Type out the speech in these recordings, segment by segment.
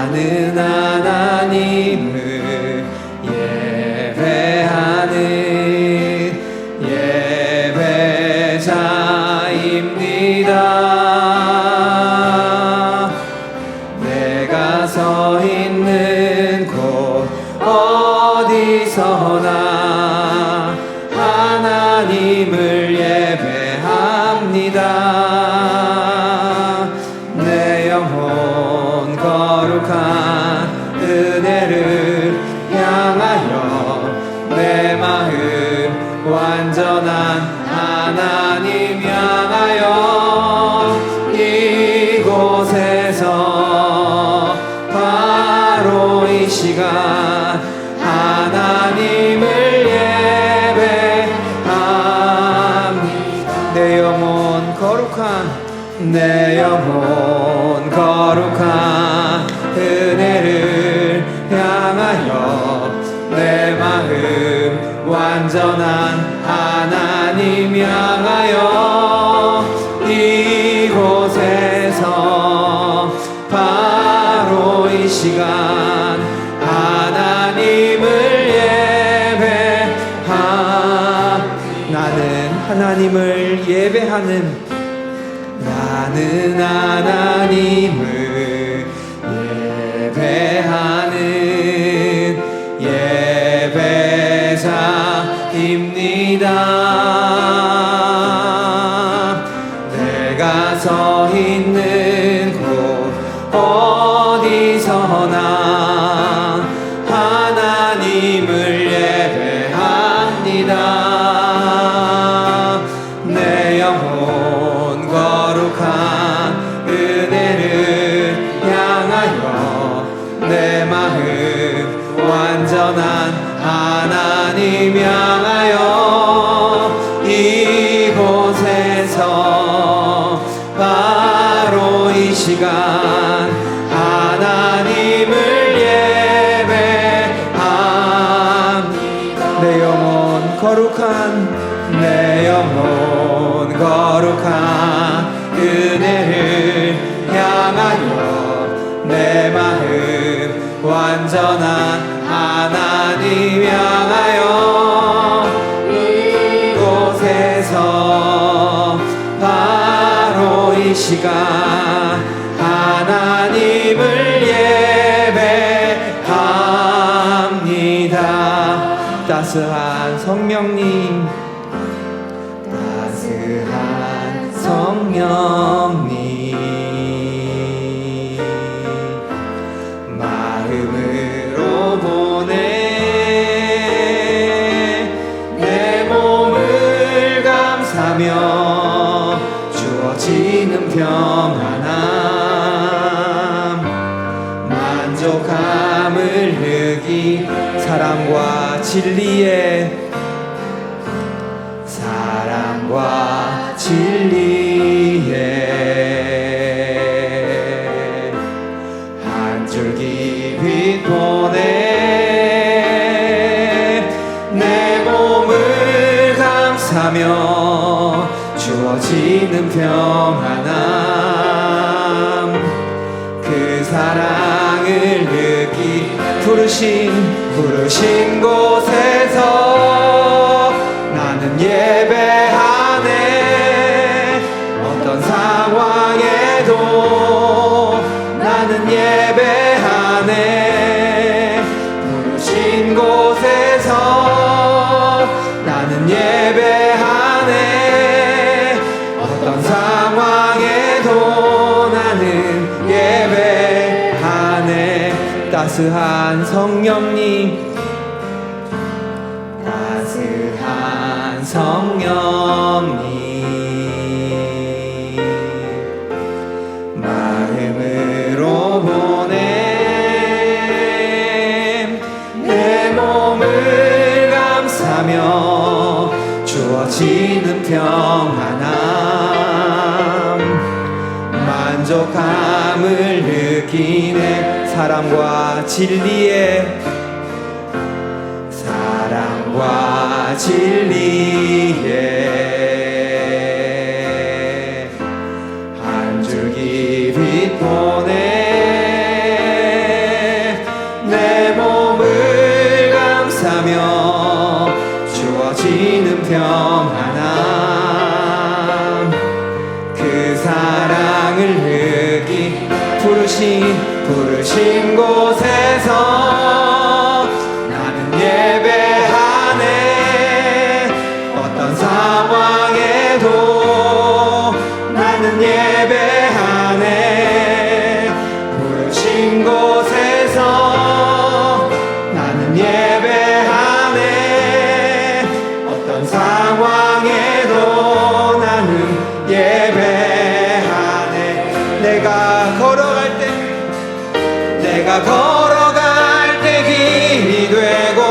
나는 하나님을 예배하는 예배자입니다. 내가 서 있는 곳 어디서나 하나님을 예배합니다. 내 영혼 거룩한 은혜를 향하여 내 마음 완전한 하나님 향하여 이곳에서 바로 이 시간 하나님을 예배합니다. 내 영혼 거룩한 은혜를 향하여 내 마음 완전한 하나님 향하여 이곳에서 바로 이 시간 하나님을 나는 하나님을 예배하는 나는 하나님을 예배하는 예배자입니다. 내가 서 있는 곳 어디서나 하나님을 예배합니다. 내 영혼 거룩한 은혜를 향하여 내 마음 완전한 하나님 향하여 이곳에서 바로 이 시간 하나님을 예배합니다. 내 영혼 거룩한 은혜를 향하여 내 마음 완전한 하나님 향하여 이곳에서 바로 이 시간 하나님을 예배합니다. 따스한 성령님, 마음으로 보내 내 몸을 감사며 주어지는 평안함 만족함을 느끼 사랑과 진리에 한 줄기 빛 보내 내 몸을 감사며 주어지는 평안함 그 사랑을 느끼 부르신 곳에서 나는 예배하네. 어떤 상황에도 나는 예배하네. 부르신 곳에서 나는 예배하네. 어떤 상황에도 나는 예배하네. 따스한 성령님, 마음으로 보내 내 몸을 감사며 주어지는 평안함 만족함을 느끼네. 사랑과 진리에 한 줄기 빛 보내 부르신 곳에서 나는 예배하네. 어떤 상황에도 나는 예배하네. 부르신 곳에서 나는 예배하네. 어떤 상황에도 나는 예배하네. 내가 걸어갈 때 길이 되고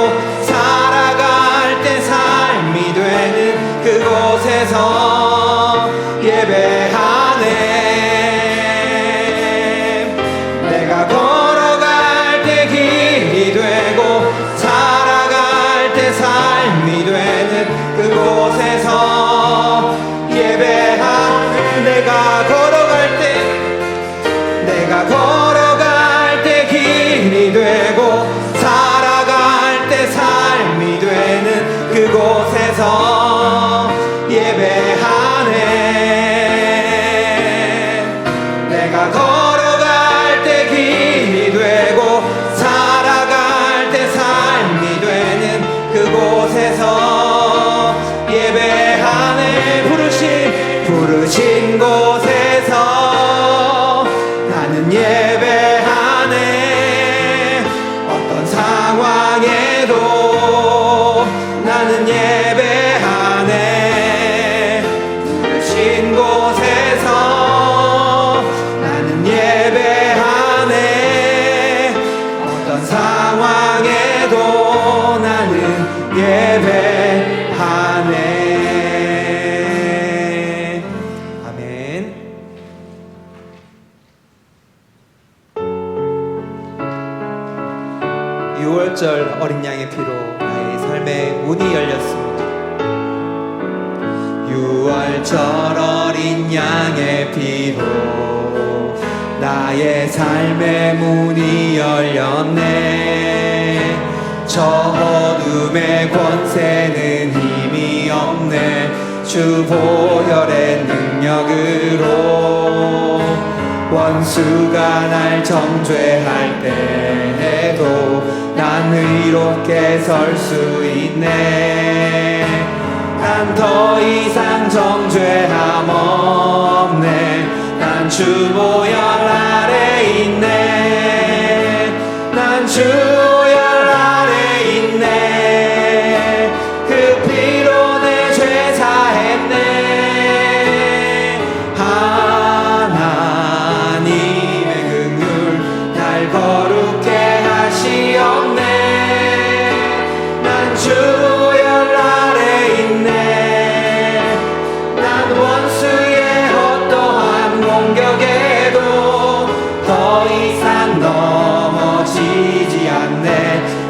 살아갈 때 삶이 되는 그곳에서 예배하네. 내가 걸어갈 때 길이 되고 살아갈 때 삶이 되는 그곳에서 예배하네. 내가 걸어갈 때 길이 되고 살아갈 때 삶이 되는 그곳에서 예배하네. 내가 걸어갈 때 길이 되고 살아갈 때 삶이 되는 그곳에서 예배하네. 부르신 곳에서 나는 예배하네. 어떤 상황에도 나는 예배하네. 부르신 곳에서 나는 예배하네. 어떤 상황에도 나는 예배하네. 아멘. 6월절 어린 양의 피로 나의 삶의 문이 열렸습니다. 6월절 어린 양의 피로 나의 삶의 문이 열렸네. 저 어둠의 권세는 힘이 없네. 주 보혈의 능력으로 원수가 날 정죄할 때에도 난 의롭게 설 수 있네. 난 더 이상 정죄함 없네. 난 주 보혈 아래 있네. 난 주 보혈 아래 있네. 그 피로 내 죄 사했네. 하나님의 긍휼 날 거룩해 하시옵네. 난 주 보혈 아래 있네. 난 원수의 어떠한 공격에도 더 이상 넘어지지 않네.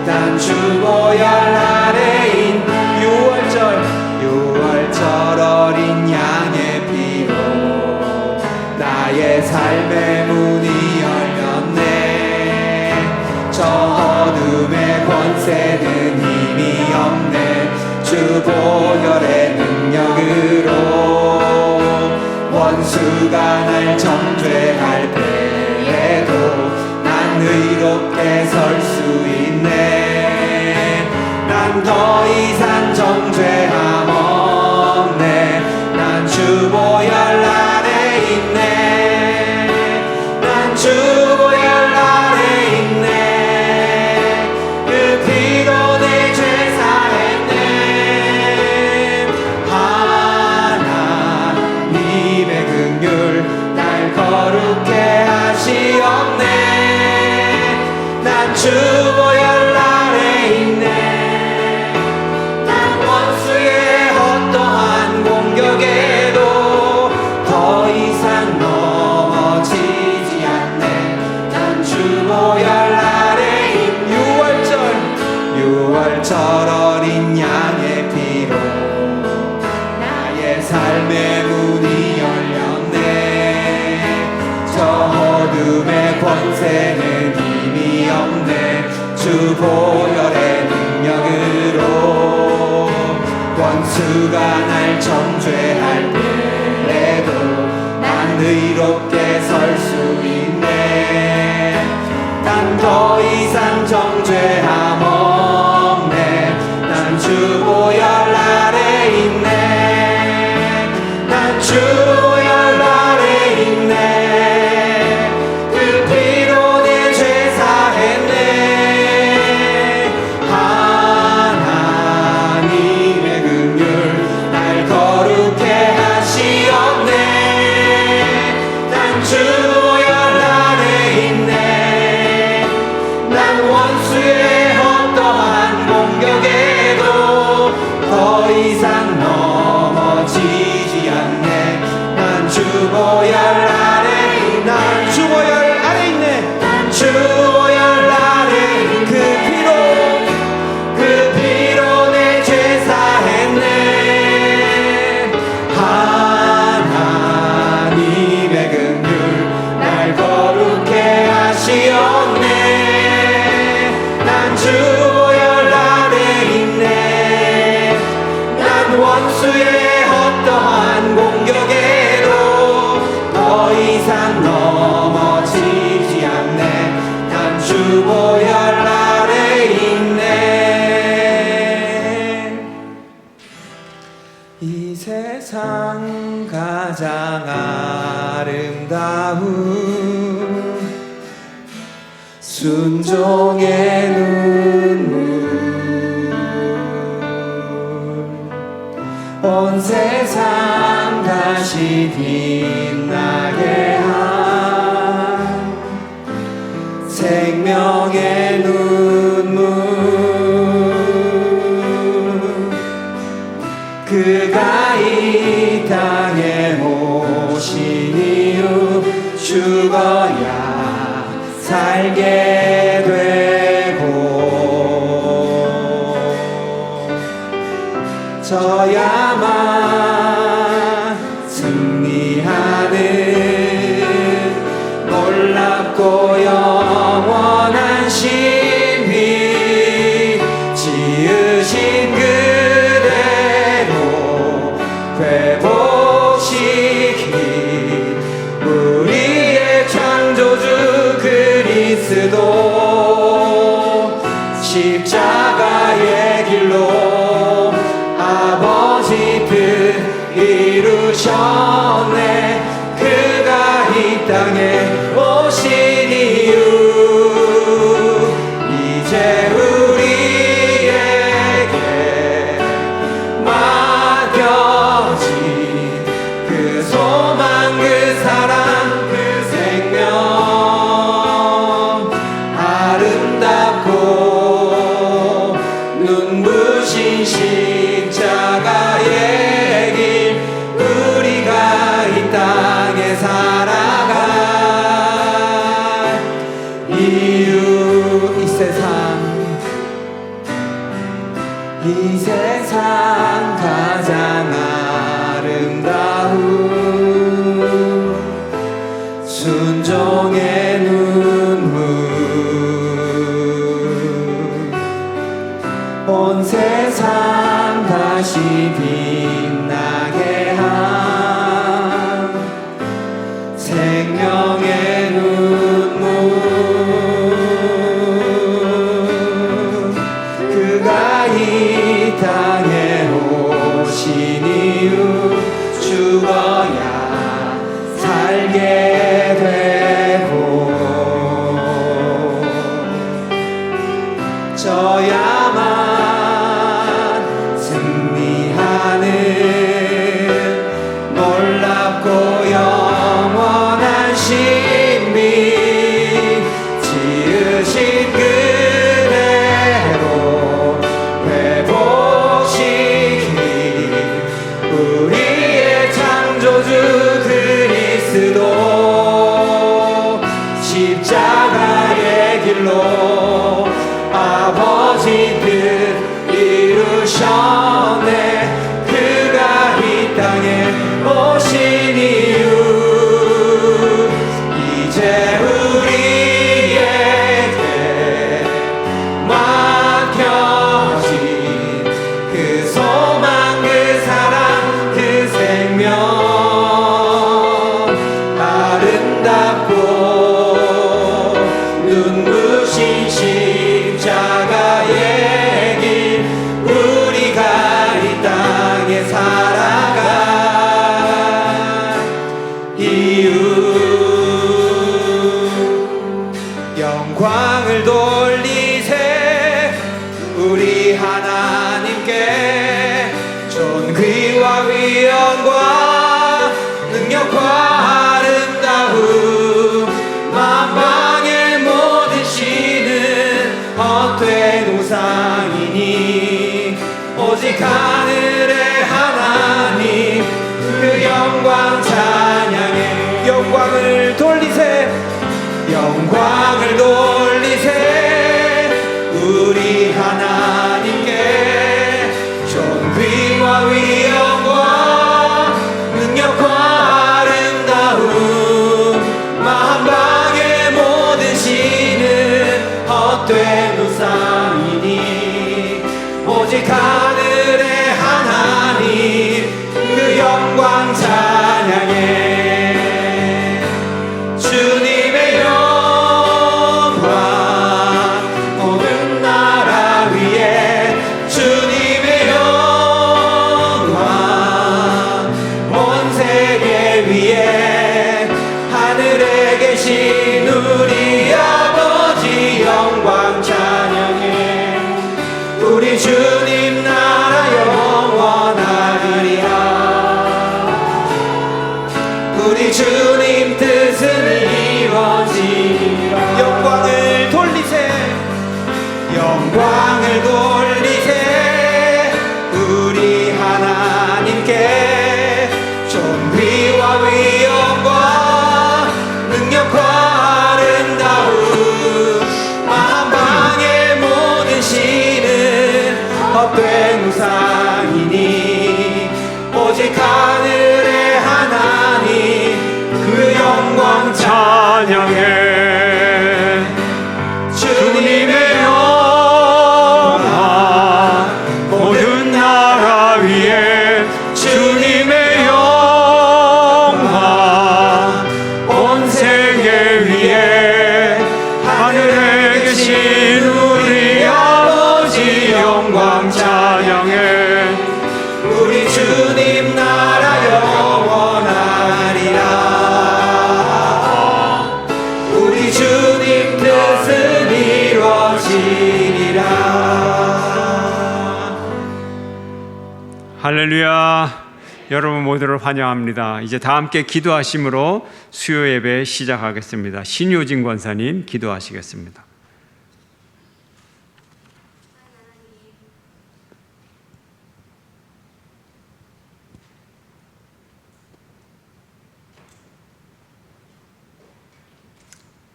난 주 보혈 아래인 6월절 어린 양의 피로 나의 삶의 문이 열렸네. 저 어둠의 권세는 힘이 없네. 주 보혈의 능력으로 원수가 날 정죄할 때에도 난 의롭게 설 수 있네. 난 더 이상 정죄함 없네. 난 주 보혈 아래 있네. 난 주 보혈 아래 있네. 그 피로 내 죄 사했네. 하나님의 긍휼 날 거룩해 하시옵네. 난 주 보혈 아래 있네. 난 원수의 어떠한 공격에도 더 이상 넘어지지 않네. 난 주 보혈 아래 있네. 6월절 어린 양의 피로 나의 삶의 문이 열렸네. 저 어둠의 권세는 힘이 없네. 주 보혈의 능력으로 원수가 날 정죄할 때에도 난 의롭게 설 수 있네. 난 더 이상 정죄함 없네. 난 주 보혈 아래 있네. 난 주 보혈 아래 있네. 그 피로 내 죄 사했네. 하나님의 긍휼 날 거룩해 하시었네. 난 주 보혈 아래 있네. 난 원수의 어떠한 공격에도 더 이상 넘어지지 않네. 난 주 보혈 아래 있네. 난 주 보혈 아래 있네. 난 주 보혈 아래 그 피로 내 죄 사했네. 하나님의 긍휼 날 거룩해 하시었네. 난 주 보혈 아래 있네. 난 원수의 어떠한 공격에도 더 이상 넘어지지 않네. 난 주 보혈 아래 있네. 이 세상 가장 아름다운 순종의 눈물, 온 세상 다시 빛나게 한 생명의 눈물. 그가 이 땅에 오신 이유 죽어야 살게 되고 져야만 승리하는 놀랍고 영원한 신비. 지으신 그대로 회복시킨 우리의 창조주 그리스도. 십자가의 길로 아버지 뜻 이루셨네. 그가 이 땅에 오신 이유 이제 우리에게 맡겨진 그 소망 그 사랑 그 생명. 아름답고 눈부신 십자가의 길 우리가 이 땅에 살아갈 이유. 이 세상 가장 아름다운 순종의 눈물, 온 세상 다시 빛나게 한 생명의 눈물. 그가 이 땅에 오신 이유 죽어야 살게 되고 져야만 승리하는 놀랍고 영원한 신비. 지으신 그대로 회복시킨 우리의 창조주 그리스도. 십자가의 길로 아버지 뜻 이루셨네. 그가 이 땅에 오신 이유 이제 우리에게 맡겨진 그 소망 그 사랑 그 생명. 아름답고 눈물 영광을 돌리세 우리 하나님께 존귀와 위엄과 능력과 아름다움 만방의 모든 신은 헛된 우상이니 오직 하늘의 하나님 그 영광 찬양해 영광을 돌리세 영광을 돌리세 우리 하나님께 존귀와 위엄과 능력과 아름다움 만방의 모든 신은 헛된 우상이니 오직 하늘의 하나님 그 영광 찬양해 주님의 영광 모든 나라 위에 주님의 영광 온 세계 위에 하늘에 계신 우리 아버지 영광 찬양해 우리 주님 나라 영원하리라 우리 주님 뜻은 이루어지리라 영광을 돌리세 영광을 돌리세 우리 하나님께 존귀와 위엄과 능력과 아름다움 만방의 모든 신은 헛된 우상이니 오직 하늘의 하나님 그 영광 찬양해 주님의 영광 모든 나라 위에 주님의 영광 온 세계 위에 하늘에 계신 우리 아버지 영광 찬양해 우리 주님 나라 영원하리라 우리 주님 뜻은 이루어지리라 할렐루야. 여러분 모두를 환영합니다. 이제 다 함께 기도하심으로 수요 예배 시작하겠습니다. 신효진 권사님 기도하시겠습니다.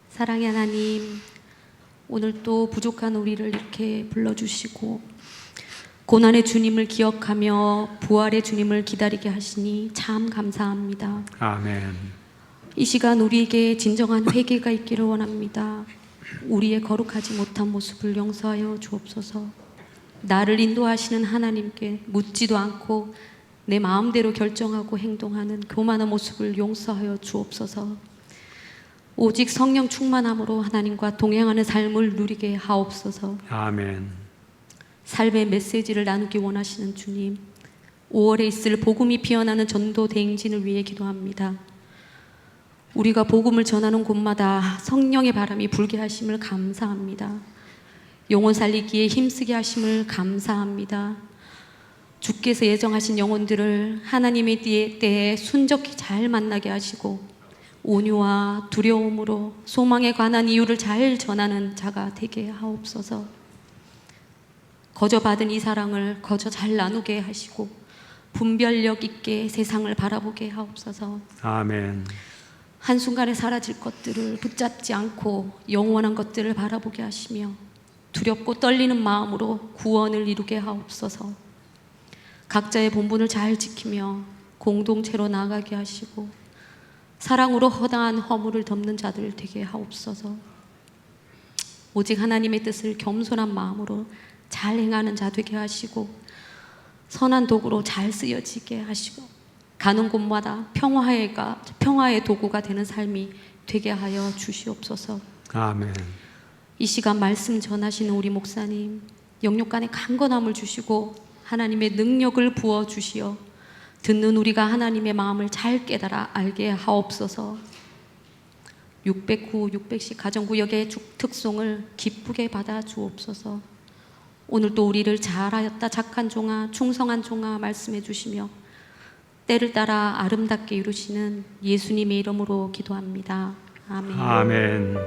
사랑의 하나님, 오늘 또 부족한 우리를 이렇게 불러주시고 고난의 주님을 기억하며 부활의 주님을 기다리게 하시니 참 감사합니다. 아멘. 이 시간 우리에게 진정한 회개가 있기를 원합니다. 우리의 거룩하지 못한 모습을 용서하여 주옵소서. 나를 인도하시는 하나님께 묻지도 않고 내 마음대로 결정하고 행동하는 교만한 모습을 용서하여 주옵소서. 오직 성령 충만함으로 하나님과 동행하는 삶을 누리게 하옵소서. 아멘. 삶의 메시지를 나누기 원하시는 주님, 5월에 있을 복음이 피어나는 전도 대행진을 위해 기도합니다. 우리가 복음을 전하는 곳마다 성령의 바람이 불게 하심을 감사합니다. 영혼 살리기에 힘쓰게 하심을 감사합니다. 주께서 예정하신 영혼들을 하나님의 때에 순적히 잘 만나게 하시고 온유와 두려움으로 소망에 관한 이유를 잘 전하는 자가 되게 하옵소서. 거저 받은 이 사랑을 거저 잘 나누게 하시고 분별력 있게 세상을 바라보게 하옵소서. 아멘. 한순간에 사라질 것들을 붙잡지 않고 영원한 것들을 바라보게 하시며 두렵고 떨리는 마음으로 구원을 이루게 하옵소서. 각자의 본분을 잘 지키며 공동체로 나아가게 하시고 사랑으로 허다한 허물을 덮는 자들 되게 하옵소서. 오직 하나님의 뜻을 겸손한 마음으로 잘 행하는 자 되게 하시고 선한 도구로 잘 쓰여지게 하시고 가는 곳마다 평화의 도구가 되는 삶이 되게 하여 주시옵소서. 아멘. 이 시간 말씀 전하시는 우리 목사님 영육간에 강건함을 주시고 하나님의 능력을 부어주시어 듣는 우리가 하나님의 마음을 잘 깨달아 알게 하옵소서. 609, 610 가정구역의 특송을 기쁘게 받아 주옵소서. 오늘도 우리를 잘하였다 착한 종아 충성한 종아 말씀해 주시며 때를 따라 아름답게 이루시는 예수님의 이름으로 기도합니다. 아멘. 아멘.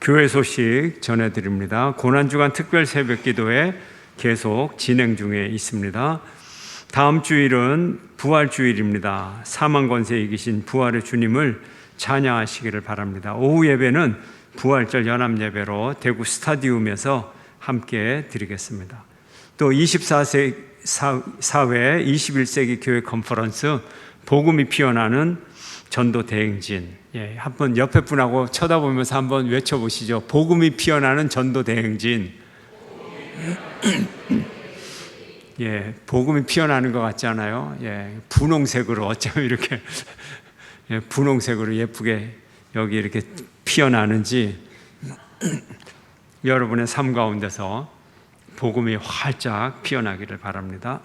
교회 소식 전해드립니다. 고난주간 특별 새벽기도회 계속 진행 중에 있습니다. 다음 주일은 부활주일입니다. 사망 권세에 이기신 부활의 주님을 찬양하시기를 바랍니다. 오후 예배는 부활절 연합예배로 대구 스타디움에서 함께 드리겠습니다. 또 24세 사회 21세기 교회 컨퍼런스 복음이 피어나는 전도 대행진, 한번 옆에 분하고 쳐다보면서 한번 외쳐보시죠. 복음이 피어나는 전도 대행진. 복음이 피어나는 것 같지 않아요? 분홍색으로 어쩌면 이렇게 분홍색으로 예쁘게 여기 이렇게 피어나는지 여러분의 삶 가운데서 복음이 활짝 피어나기를 바랍니다.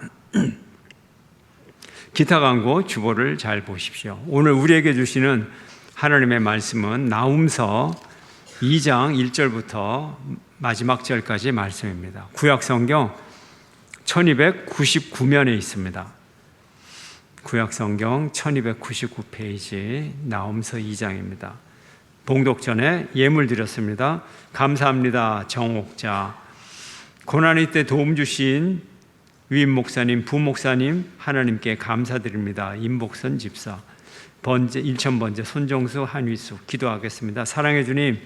기타 광고 주보를 잘 보십시오. 오늘 우리에게 주시는 하나님의 말씀은 나훔서 2장 1절부터 마지막 절까지 말씀입니다. 구약성경 1299면에 있습니다. 구약성경 1299페이지 나훔서 2장입니다. 봉독 전에 예물 드렸습니다. 감사합니다. 정옥자. 고난의 때 도움 주신 위임 목사님, 부목사님 하나님께 감사드립니다. 임복선 집사, 일천번제 손정수, 한위수 기도하겠습니다. 사랑의 주님,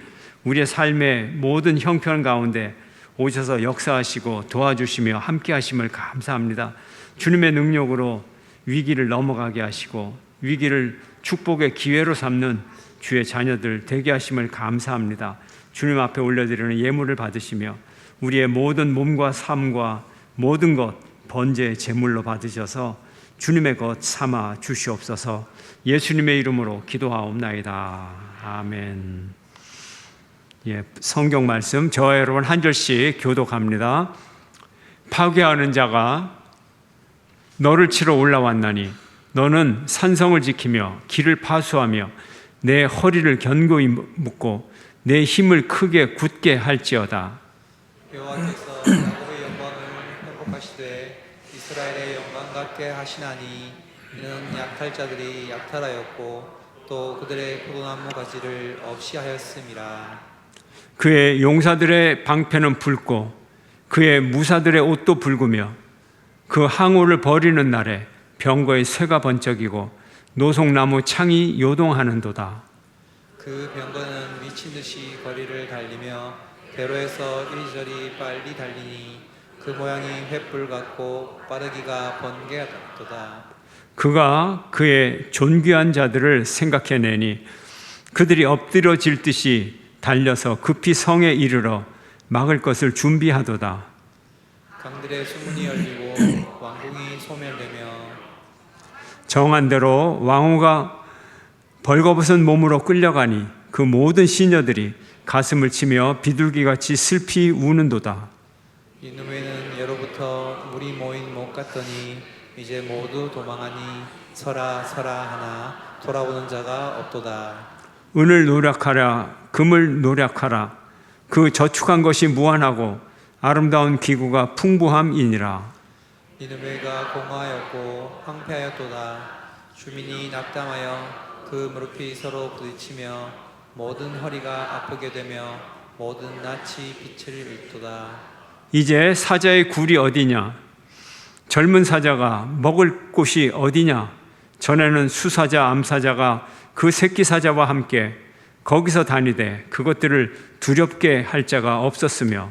우리의 삶의 모든 형편 가운데 오셔서 역사하시고 도와주시며 함께 하심을 감사합니다. 주님의 능력으로 위기를 넘어가게 하시고 위기를 축복의 기회로 삼는 주의 자녀들 되게 하심을 감사합니다. 주님 앞에 올려드리는 예물을 받으시며 우리의 모든 몸과 삶과 모든 것 번제의 제물로 받으셔서 주님의 것 삼아 주시옵소서. 예수님의 이름으로 기도하옵나이다. 아멘. 성경 말씀 저와 여러분 한 절씩 교독합니다. 파괴하는 자가 너를 치러 올라왔나니 너는 산성을 지키며 길을 파수하며 내 허리를 견고히 묶고 내 힘을 크게 굳게 할지어다. 여호와께서 야곱의 영광을 회복하시되 이스라엘의 영광 같게 하시나니 이는 약탈자들이 약탈하였고 또 그들의 포도나무 가지를 없이 하였음이라. 그의 용사들의 방패는 붉고 그의 무사들의 옷도 붉으며 그 항우를 버리는 날에 병거의 쇠가 번쩍이고 노송나무 창이 요동하는도다. 그 병거는 미친 듯이 거리를 달리며 대로에서 이리저리 빨리 달리니 그 모양이 횃불 같고 빠르기가 번개 같도다. 그가 그의 존귀한 자들을 생각해내니 그들이 엎드려질 듯이 달려서 급히 성에 이르러 막을 것을 준비하도다. 강들의 수문이 열리고 왕궁이 소멸되며 정한 대로 왕후가 벌거벗은 몸으로 끌려가니 그 모든 시녀들이 가슴을 치며 비둘기같이 슬피 우는도다. 이놈에는 예로부터 물이 모인 목 같더니 이제 모두 도망하니 서라 서라 하나 돌아오는 자가 없도다. 은을 노력하라 금을 노력하라 그 저축한 것이 무한하고 아름다운 기구가 풍부함이니라. 니느웨가 공허하였고 황폐하였도다. 주민이 낙담하여 그 무릎이 서로 부딪히며 모든 허리가 아프게 되며 모든 낯이 빛을 잃도다. 이제 사자의 굴이 어디냐? 젊은 사자가 먹을 곳이 어디냐? 전에는 수사자 암사자가 그 새끼 사자와 함께 거기서 다니되 그것들을 두렵게 할 자가 없었으며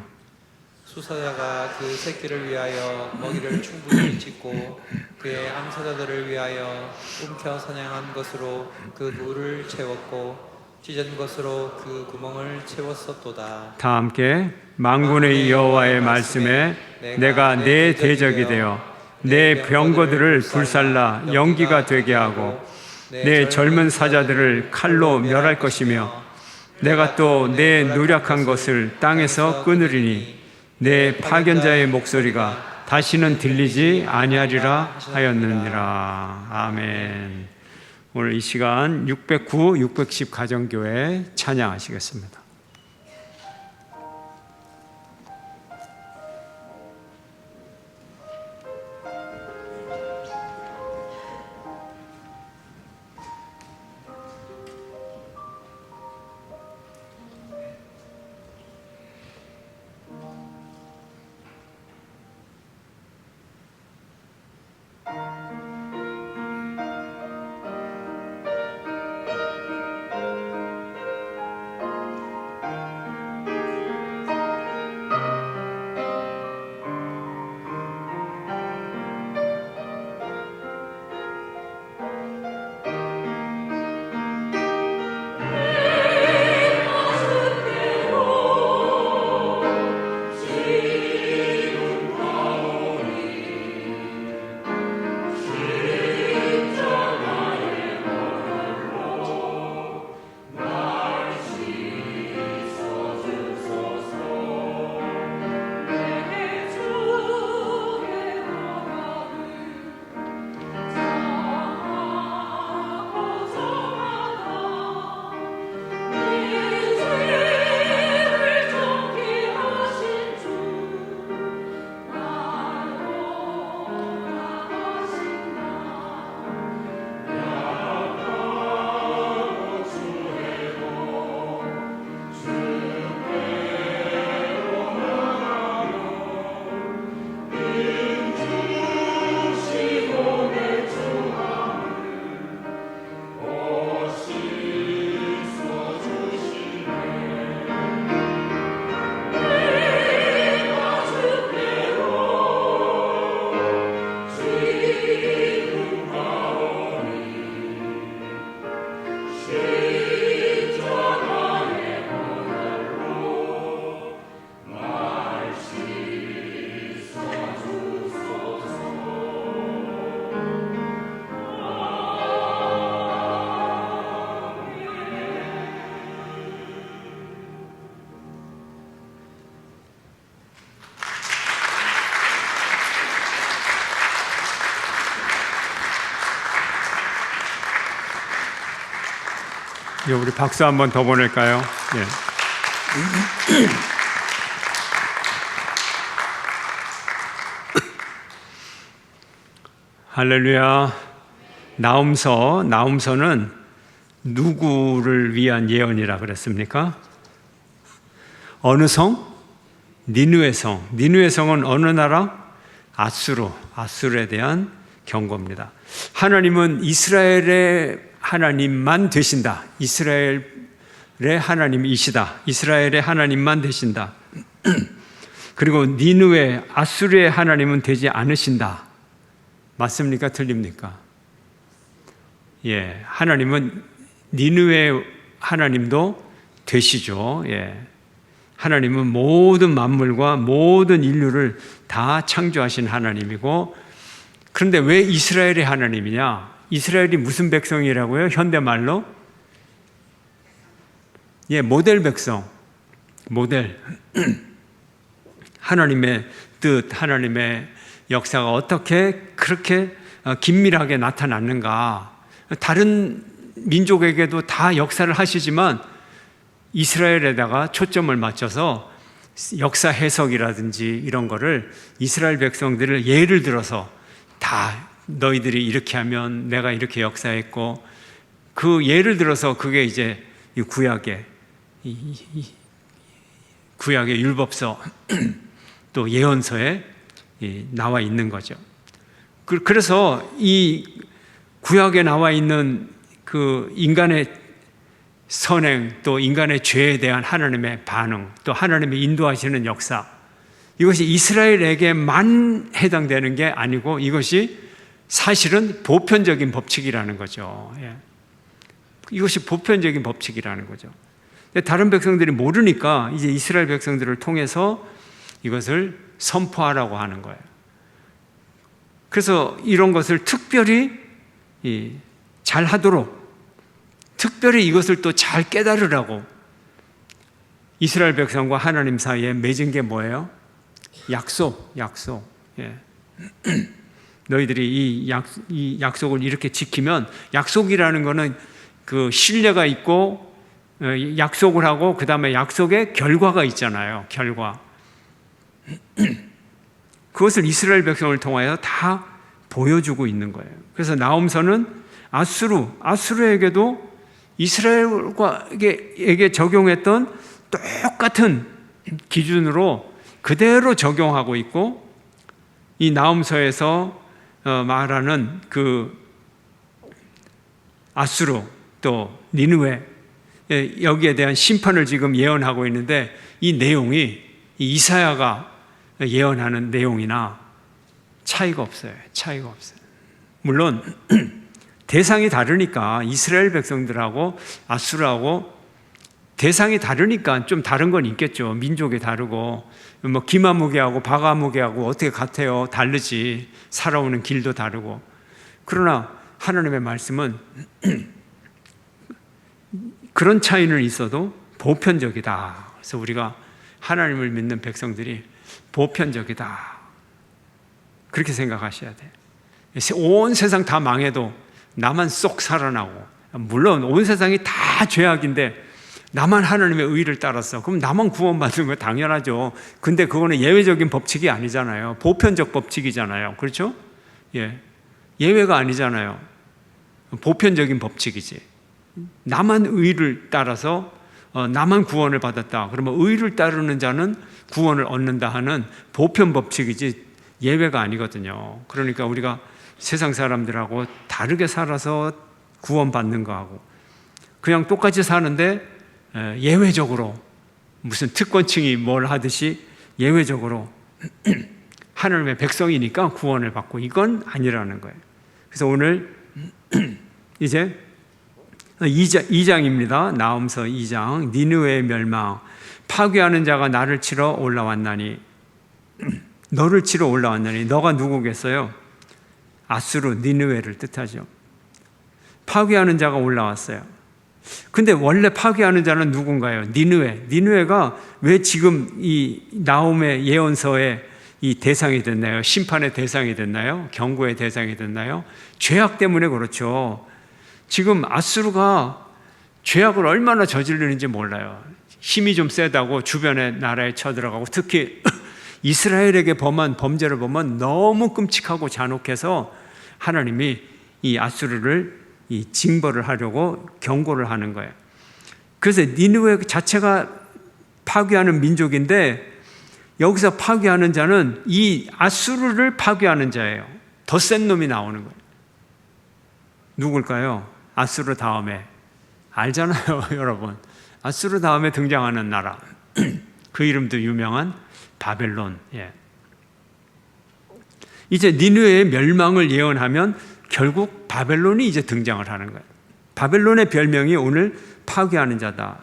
수사자가 그 새끼를 위하여 먹이를 충분히 짓고 그의 암사자들을 위하여 움켜 사냥한 것으로 그 물을 채웠고 찢은 것으로 그 구멍을 채웠었도다. 다 함께 만군의 여호와의 말씀에 내가 내 대적이 되어 내 병거들을 불살라 연기가 되게 하고 내 젊은 사자들을 칼로 멸할 것이며 내가 또 내 노력한 것을 땅에서 끊으리니 내 파견자의 목소리가 다시는 들리지 아니하리라 하였느니라. 아멘. 오늘 이 시간 609, 610 가정교회 찬양하시겠습니다. 우리 박수 한번 더 보낼까요? 예. 할렐루야. 나움서는 누구를 위한 예언이라 그랬습니까? 어느 성? 니느웨 성. 니느웨 성은 어느 나라? 아수르에 대한 경고입니다. 하나님은 이스라엘의 하나님만 되신다. 이스라엘의 하나님이시다. 이스라엘의 하나님만 되신다. 그리고 니느웨, 아수르의 하나님은 되지 않으신다. 맞습니까? 틀립니까? 예, 하나님은 니느웨 하나님도 되시죠. 예. 하나님은 모든 만물과 모든 인류를 다 창조하신 하나님이고, 그런데 왜 이스라엘의 하나님이냐? 이스라엘이 무슨 백성이라고요? 현대말로? 예, 모델 백성. 모델. 하나님의 뜻, 하나님의 역사가 어떻게 그렇게 긴밀하게 나타났는가. 다른 민족에게도 다 역사를 하시지만 이스라엘에다가 초점을 맞춰서 역사 해석이라든지 이런 거를 이스라엘 백성들을 예를 들어서 다 너희들이 이렇게 하면 내가 이렇게 역사했고, 그 예를 들어서 그게 이제 이 구약의 율법서 또 예언서에 나와 있는 거죠. 그래서 이 구약에 나와 있는 그 인간의 선행, 또 인간의 죄에 대한 하나님의 반응, 또 하나님의 인도하시는 역사, 이것이 이스라엘에게만 해당되는 게 아니고 이것이 사실은 보편적인 법칙이라는 거죠. 예. 이것이 보편적인 법칙이라는 거죠. 근데 다른 백성들이 모르니까 이제 이스라엘 백성들을 통해서 이것을 선포하라고 하는 거예요. 그래서 이런 것을 특별히 잘 하도록, 특별히 이것을 또 잘 깨달으라고 이스라엘 백성과 하나님 사이에 맺은 게 뭐예요? 약속. 예. 너희들이 이 약속을 이렇게 지키면, 약속이라는 거는 그 신뢰가 있고 약속을 하고 그 다음에 약속의 결과가 있잖아요. 결과. 그것을 이스라엘 백성을 통하여 다 보여주고 있는 거예요. 그래서 나홈서는 아수르에게도 이스라엘에게 적용했던 똑같은 기준으로 그대로 적용하고 있고, 이 나홈서에서 말하는 그 아수르 또 니느웨, 여기에 대한 심판을 지금 예언하고 있는데, 이 내용이 이사야가 예언하는 내용이나 차이가 없어요. 물론 대상이 다르니까, 이스라엘 백성들하고 아수르하고 대상이 다르니까 좀 다른 건 있겠죠. 민족이 다르고, 뭐 기마무게하고 바가무게하고 어떻게 같아요? 다르지. 살아오는 길도 다르고. 그러나 하나님의 말씀은 그런 차이는 있어도 보편적이다. 그래서 우리가 하나님을 믿는 백성들이 보편적이다, 그렇게 생각하셔야 돼. 온 세상 다 망해도 나만 쏙 살아나고, 물론 온 세상이 다 죄악인데 나만 하나님의 의를 따랐어. 그럼 나만 구원받는 거 당연하죠. 근데 그거는 예외적인 법칙이 아니잖아요. 보편적 법칙이잖아요. 그렇죠? 예. 예외가 아니잖아요. 보편적인 법칙이지. 나만 의를 따라서 나만 구원을 받았다, 그러면 의를 따르는 자는 구원을 얻는다 하는 보편 법칙이지 예외가 아니거든요. 그러니까 우리가 세상 사람들하고 다르게 살아서 구원받는 거하고, 그냥 똑같이 사는데 예외적으로 무슨 특권층이 뭘 하듯이 예외적으로 하나님의 백성이니까 구원을 받고, 이건 아니라는 거예요. 그래서 오늘 이제 2장입니다. 나홈서 2장. 니느웨의 멸망. 파괴하는 자가 나를 치러 올라왔나니, 너를 치러 올라왔나니. 너가 누구겠어요? 아수르, 니느웨를 뜻하죠. 파괴하는 자가 올라왔어요. 근데 원래 파괴하는 자는 누군가요? 니느웨. 니느웨가 왜 지금 이 나홈의 예언서의 이 대상이 됐나요? 심판의 대상이 됐나요? 경고의 대상이 됐나요? 죄악 때문에 그렇죠. 지금 아수르가 죄악을 얼마나 저지르는지 몰라요. 힘이 좀 세다고 주변의 나라에 쳐들어가고, 특히 이스라엘에게 범한 범죄를 보면 너무 끔찍하고 잔혹해서 하나님이 이 아수르를 이 징벌을 하려고 경고를 하는 거예요. 그래서 니느웨 자체가 파괴하는 민족인데, 여기서 파괴하는 자는 이 아수르를 파괴하는 자예요. 더 센 놈이 나오는 거예요. 누굴까요? 아수르 다음에, 알잖아요 여러분. 아수르 다음에 등장하는 나라, 그 이름도 유명한 바벨론. 예. 이제 니느웨의 멸망을 예언하면 결국 바벨론이 이제 등장을 하는 거예요. 바벨론의 별명이 오늘 파괴하는 자다.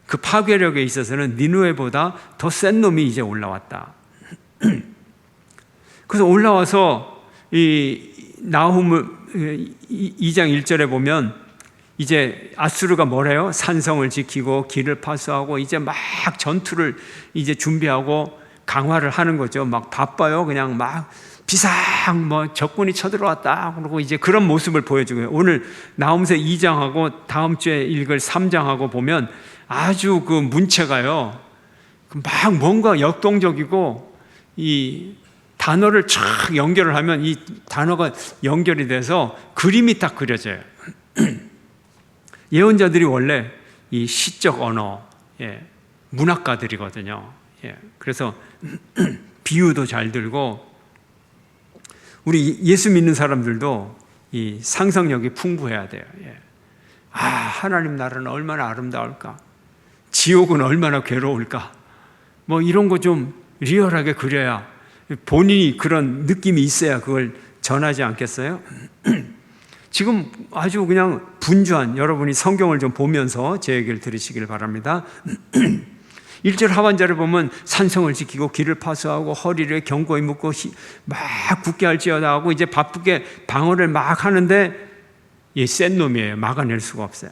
그 파괴력에 있어서는 니느웨보다 더 센 놈이 이제 올라왔다. 그래서 올라와서 이 나홈 2장 1절에 보면 이제 아수르가 뭐래요? 산성을 지키고 길을 파수하고 이제 막 전투를 이제 준비하고 강화를 하는 거죠. 막 바빠요. 그냥 막 비상 뭐 적군이 쳐들어왔다, 그러고 이제 그런 모습을 보여주고요. 오늘 나홈서 2장하고 다음 주에 읽을 3장하고 보면 아주 그 문체가요, 막 뭔가 역동적이고, 이 단어를 촥 연결을 하면 이 단어가 연결이 돼서 그림이 딱 그려져요. 예언자들이 원래 이 시적 언어, 예, 문학가들이거든요. 예, 그래서 비유도 잘 들고, 우리 예수 믿는 사람들도 이 상상력이 풍부해야 돼요. 예. 아, 하나님 나라는 얼마나 아름다울까? 지옥은 얼마나 괴로울까? 뭐 이런 거 좀 리얼하게 그려야 본인이 그런 느낌이 있어야 그걸 전하지 않겠어요? 지금 아주 그냥 분주한, 여러분이 성경을 좀 보면서 제 얘기를 들으시길 바랍니다. 1절 하반절을 보면 산성을 지키고 길을 파수하고 허리를 견고히 묶고 막 굳게 할지어다 하고 이제 바쁘게 방어를 막 하는데, 이 센 놈이에요. 막아낼 수가 없어요.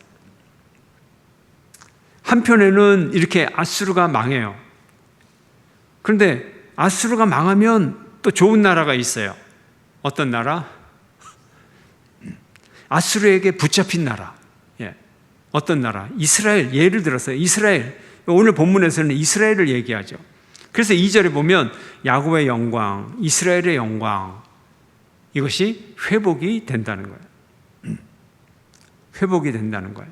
한편에는 이렇게 아수르가 망해요. 그런데 아수르가 망하면 또 좋은 나라가 있어요. 어떤 나라? 아수르에게 붙잡힌 나라. 예. 어떤 나라? 이스라엘. 예를 들어서 이스라엘. 오늘 본문에서는 이스라엘을 얘기하죠. 그래서 2절에 보면 야곱의 영광, 이스라엘의 영광, 이것이 회복이 된다는 거예요. 회복이 된다는 거예요.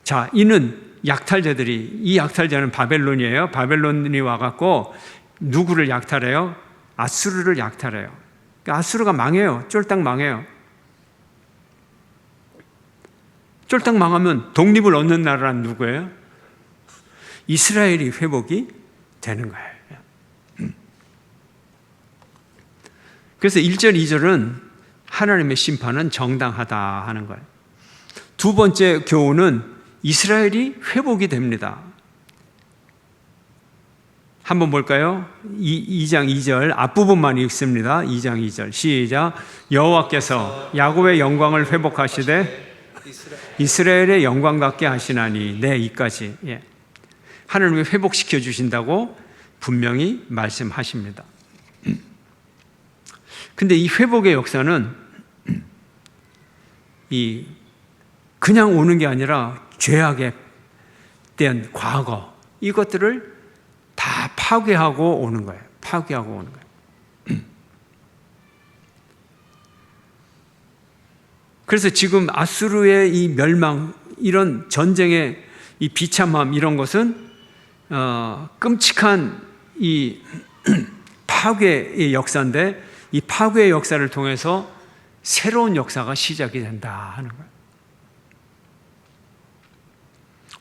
자, 이는 약탈자들이, 이 약탈자는 바벨론이에요. 바벨론이 와갖고 누구를 약탈해요? 아수르를 약탈해요. 그러니까 아수르가 망해요. 쫄딱 망해요. 쫄딱 망하면 독립을 얻는 나라는 누구예요? 이스라엘이 회복이 되는 거예요. 그래서 1절, 2절은 하나님의 심판은 정당하다 하는 거예요. 두 번째 교훈은 이스라엘이 회복이 됩니다. 한번 볼까요? 2장 2절 앞부분만 읽습니다. 2장 2절 시작. 여호와께서 야곱의 영광을 회복하시되 이스라엘의 영광 같게 하시나니. 네, 이까지. 예. 하나님이 회복시켜 주신다고 분명히 말씀하십니다. 근데 이 회복의 역사는 이 그냥 오는 게 아니라 죄악에 대한 과거, 이것들을 다 파괴하고 오는 거예요. 파괴하고 오는 거예요. 그래서 지금 아수르의 이 멸망, 이런 전쟁의 이 비참함, 이런 것은 끔찍한 이 파괴의 역사인데, 이 파괴의 역사를 통해서 새로운 역사가 시작이 된다 하는 거예요.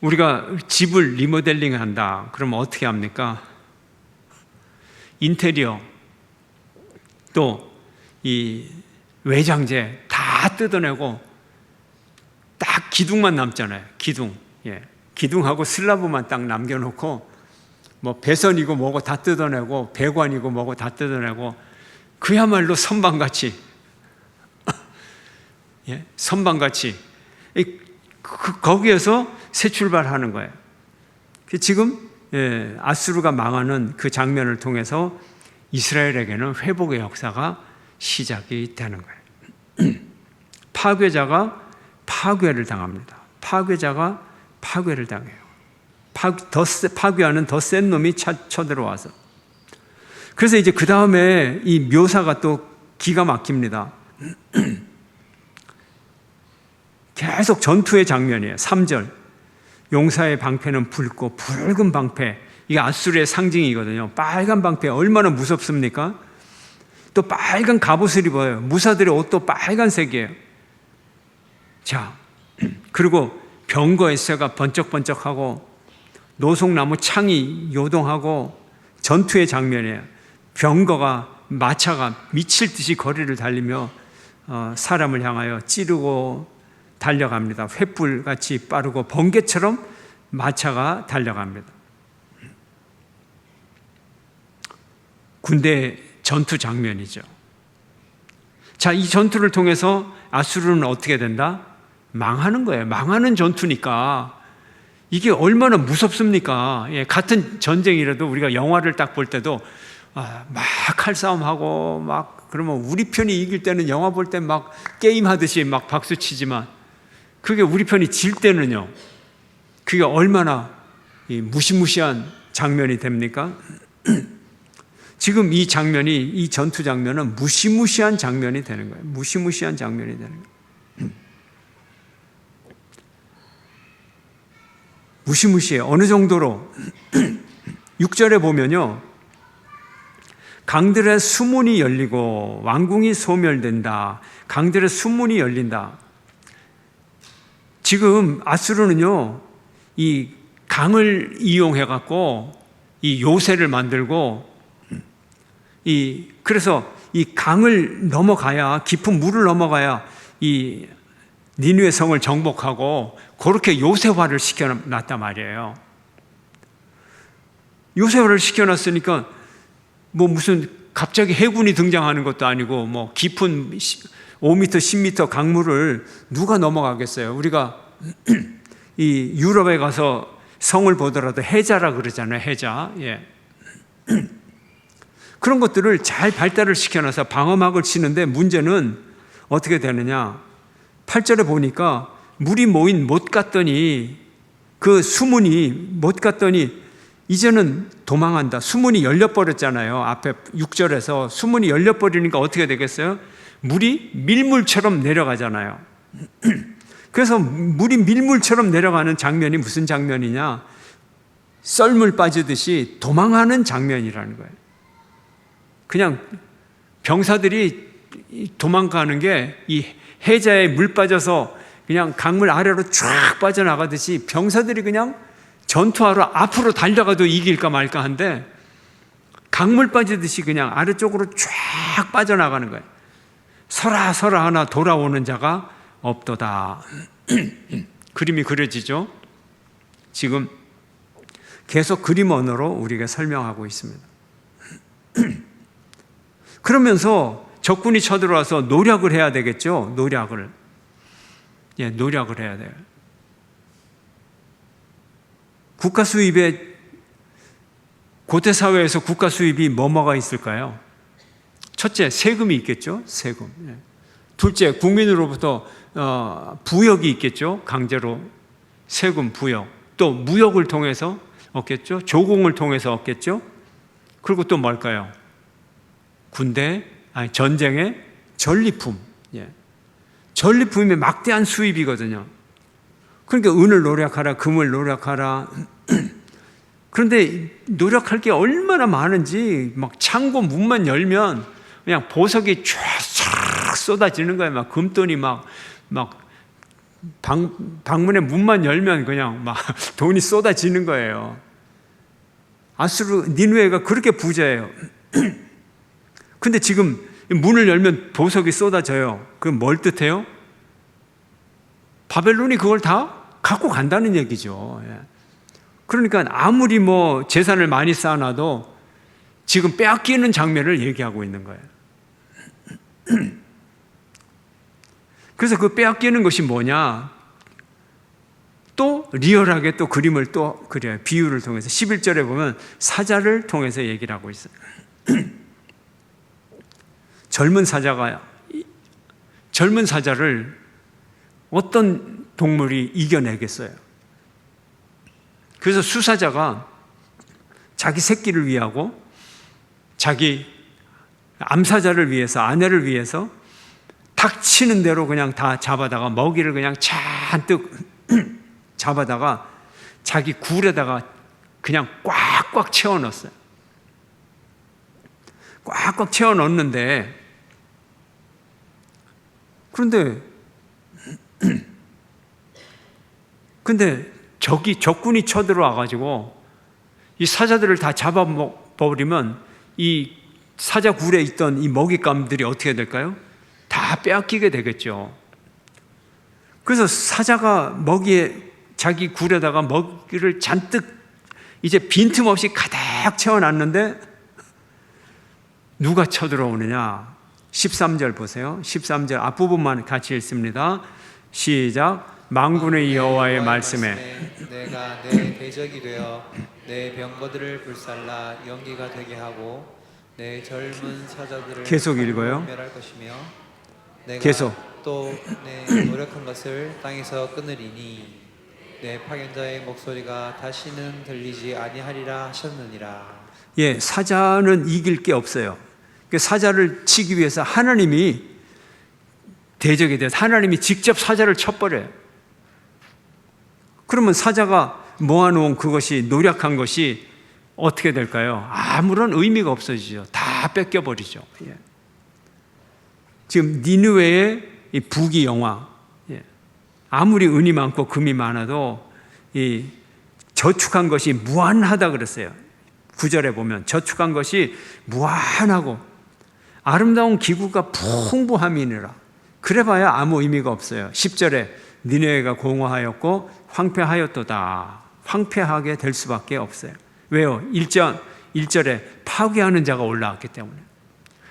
우리가 집을 리모델링 한다. 그러면 어떻게 합니까? 인테리어, 또 이 외장재 다 뜯어내고 딱 기둥만 남잖아요. 기둥. 예. 기둥하고 슬라브만 딱 남겨놓고 뭐 배선이고 뭐고 다 뜯어내고 배관이고 뭐고 다 뜯어내고 그야말로 선방같이 예? 선방같이 거기에서 새 출발하는 거예요. 지금 아수르가 망하는 그 장면을 통해서 이스라엘에게는 회복의 역사가 시작이 되는 거예요. 파괴자가 파괴를 당합니다. 파괴자가 파괴를 당해요. 파괴하는 더 센 놈이 쳐들어와서. 그래서 이제 그 다음에 이 묘사가 또 기가 막힙니다. 계속 전투의 장면이에요. 3절. 용사의 방패는 붉고 붉은 방패. 이게 아수르의 상징이거든요. 빨간 방패 얼마나 무섭습니까? 또 빨간 갑옷을 입어요. 무사들의 옷도 빨간색이에요. 자, 그리고 병거의 쇠가 번쩍번쩍하고 노송나무 창이 요동하고 전투의 장면이에요. 병거가 마차가 미칠 듯이 거리를 달리며 사람을 향하여 찌르고 달려갑니다. 횃불같이 빠르고 번개처럼 마차가 달려갑니다. 군대 전투 장면이죠. 자, 이 전투를 통해서 아수르는 어떻게 된다? 망하는 거예요. 망하는 전투니까 이게 얼마나 무섭습니까? 예, 같은 전쟁이라도 우리가 영화를 딱 볼 때도 막 칼싸움하고 막 그러면 우리 편이 이길 때는 영화 볼 때 막 게임하듯이 막 박수 치지만 그게 우리 편이 질 때는요, 그게 얼마나 무시무시한 장면이 됩니까? 지금 이 장면이, 이 전투 장면은 무시무시한 장면이 되는 거예요. 무시무시한 장면이 되는 거예요. 무시무시해요. 어느 정도로 6절에 보면요, 강들의 수문이 열리고 왕궁이 소멸된다. 강들의 수문이 열린다. 지금 아수르는요, 이 강을 이용해 갖고 이 요새를 만들고 그래서 이 강을 넘어가야, 깊은 물을 넘어가야 이 니느웨 성을 정복하고 그렇게 요새화를 시켜놨단 말이에요. 요새화를 시켜놨으니까 뭐 무슨 갑자기 해군이 등장하는 것도 아니고 뭐 깊은 5m, 10m 강물을 누가 넘어가겠어요? 우리가 이 유럽에 가서 성을 보더라도 해자라 그러잖아요. 해자. 예. 그런 것들을 잘 발달을 시켜놔서 방어막을 치는데 문제는 어떻게 되느냐? 8절에 보니까 물이 모인 못 갔더니 그 수문이 못 갔더니 이제는 도망한다. 수문이 열려버렸잖아요. 앞에 6절에서 수문이 열려버리니까 어떻게 되겠어요? 물이 밀물처럼 내려가잖아요. 그래서 물이 밀물처럼 내려가는 장면이 무슨 장면이냐? 썰물 빠지듯이 도망하는 장면이라는 거예요. 그냥 병사들이 도망가는 게 이 해자에 물 빠져서 그냥 강물 아래로 쫙 빠져나가듯이 병사들이 그냥 전투하러 앞으로 달려가도 이길까 말까 한데 강물 빠지듯이 그냥 아래쪽으로 쫙 빠져나가는 거예요. 서라 서라 하나 돌아오는 자가 없도다. 그림이 그려지죠? 지금 계속 그림 언어로 우리가 설명하고 있습니다. 그러면서 적군이 쳐들어와서 노력을 해야 되겠죠? 노력을. 예, 노력을 해야 돼요. 국가 수입에, 고대 사회에서 국가 수입이 뭐가 있을까요? 첫째, 세금이 있겠죠? 세금. 예. 둘째, 국민으로부터 부역이 있겠죠? 강제로 세금, 부역. 또 무역을 통해서 얻겠죠? 조공을 통해서 얻겠죠? 그리고 또 뭘까요? 전쟁의 전리품. 예. 전리품이 막대한 수입이거든요. 그러니까 은을 노력하라, 금을 노력하라. 그런데 노력할 게 얼마나 많은지 막 창고 문만 열면 그냥 보석이 쫙 쏟아지는 거예요. 막 금돈이 막 방문의 문만 열면 그냥 막 돈이 쏟아지는 거예요. 니느웨가 그렇게 부자예요. 근데 지금 문을 열면 보석이 쏟아져요. 그럼 뭘 뜻해요? 바벨론이 그걸 다 갖고 간다는 얘기죠. 그러니까 아무리 뭐 재산을 많이 쌓아놔도 지금 빼앗기는 장면을 얘기하고 있는 거예요. 그래서 그 빼앗기는 것이 뭐냐? 또 리얼하게 또 그림을 또 그려요. 비유를 통해서 11절에 보면 사자를 통해서 얘기를 하고 있어요. 젊은 사자를 어떤 동물이 이겨내겠어요? 그래서 수사자가 자기 새끼를 위하고 자기 암사자를 위해서, 아내를 위해서 닥치는 대로 그냥 다 잡아다가 먹이를 그냥 잔뜩 잡아다가 자기 굴에다가 그냥 꽉꽉 채워 넣었어요. 꽉꽉 채워 넣었는데, 근데 적군이 쳐들어와가지고 이 사자들을 다 잡아버리면 이 사자 굴에 있던 이 먹잇감들이 어떻게 될까요? 다 빼앗기게 되겠죠. 그래서 사자가 자기 굴에다가 먹이를 잔뜩 이제 빈틈없이 가득 채워놨는데 누가 쳐들어오느냐? 13절 보세요. 13절 앞부분만 같이 읽습니다. 시작. 만군의 여호와의 말씀에 내가 내 대적이 되어 내 병거들을 불살라 연기가 되게 하고 내 젊은 사자들을 계속 읽어요. 멸할 것이며 내가 계속. 또 내 노력한 것을 땅에서 끊으리니 내 파견자의 목소리가 다시는 들리지 아니하리라 하셨느니라. 예, 사자는 이길 게 없어요. 사자를 치기 위해서 하나님이 대적이 돼서 하나님이 직접 사자를 쳐버려요. 그러면 사자가 모아놓은 그것이, 노력한 것이 어떻게 될까요? 아무런 의미가 없어지죠. 다 뺏겨버리죠. 예. 지금 니느웨의 이 부귀영화, 예. 아무리 은이 많고 금이 많아도 이 저축한 것이 무한하다 그랬어요. 9절에 보면 저축한 것이 무한하고 아름다운 기구가 풍부함이니라. 그래봐야 아무 의미가 없어요. 10절에 니느웨가 공허하였고 황폐하였도다. 황폐하게 될 수밖에 없어요. 왜요? 1절에 파괴하는 자가 올라왔기 때문에.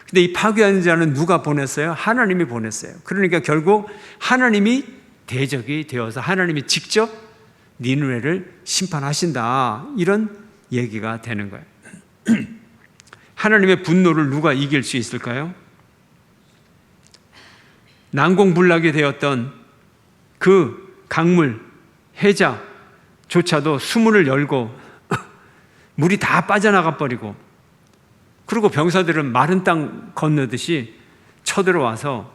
근데 이 파괴하는 자는 누가 보냈어요? 하나님이 보냈어요. 그러니까 결국 하나님이 대적이 되어서 하나님이 직접 니느웨를 심판하신다, 이런 얘기가 되는 거예요. 하나님의 분노를 누가 이길 수 있을까요? 난공불락이 되었던 그 강물, 해자조차도 수문을 열고 물이 다 빠져나가 버리고, 그리고 병사들은 마른 땅 건너듯이 쳐들어와서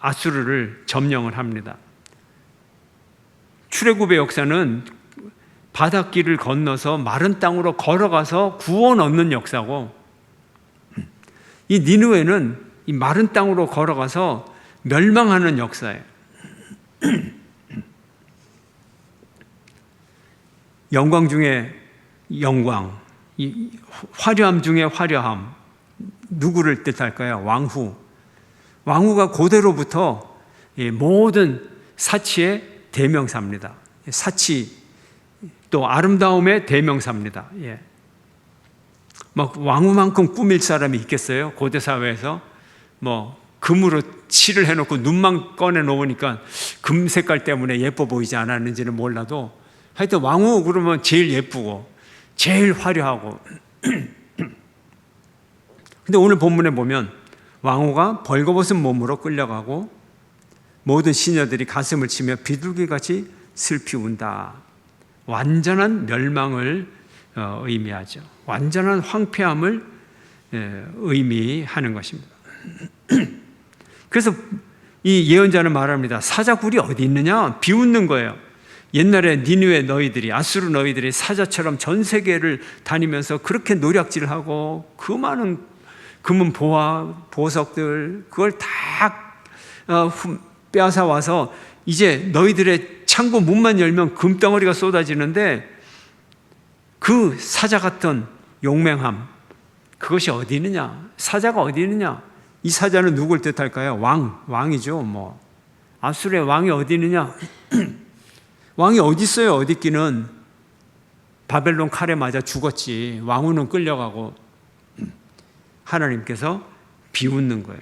아수르를 점령을 합니다. 출애굽의 역사는 바닷길을 건너서 마른 땅으로 걸어가서 구원 얻는 역사고, 이 니느웨는 이 마른 땅으로 걸어가서 멸망하는 역사예요. 영광 중에 영광, 이 화려함 중에 화려함, 누구를 뜻할까요? 왕후. 왕후가 고대로부터 모든 사치의 대명사입니다. 사치, 또 아름다움의 대명사입니다. 예. 막 왕후만큼 꾸밀 사람이 있겠어요? 고대 사회에서 뭐 금으로 칠을 해놓고 눈만 꺼내 놓으니까 금 색깔 때문에 예뻐 보이지 않았는지는 몰라도, 하여튼 왕후 그러면 제일 예쁘고 제일 화려하고. 근데 오늘 본문에 보면 왕후가 벌거벗은 몸으로 끌려가고 모든 시녀들이 가슴을 치며 비둘기같이 슬피 운다. 완전한 멸망을 의미하죠. 완전한 황폐함을 의미하는 것입니다. 그래서 이 예언자는 말합니다. 사자굴이 어디 있느냐? 비웃는 거예요. 옛날에 니느웨 너희들이, 아수르 너희들이 사자처럼 전 세계를 다니면서 그렇게 노략질하고 그 많은 금은 보석들 그걸 다 빼앗아 와서 이제 너희들의 창고 문만 열면 금덩어리가 쏟아지는데, 그 사자 같은 용맹함, 그것이 어디 있느냐? 사자가 어디 있느냐? 이 사자는 누굴 뜻할까요? 왕이죠. 뭐 아수르의 왕이 어디 있느냐? 왕이 어디 있어요? 어디 있기는. 바벨론 칼에 맞아 죽었지. 왕후는 끌려가고. 하나님께서 비웃는 거예요.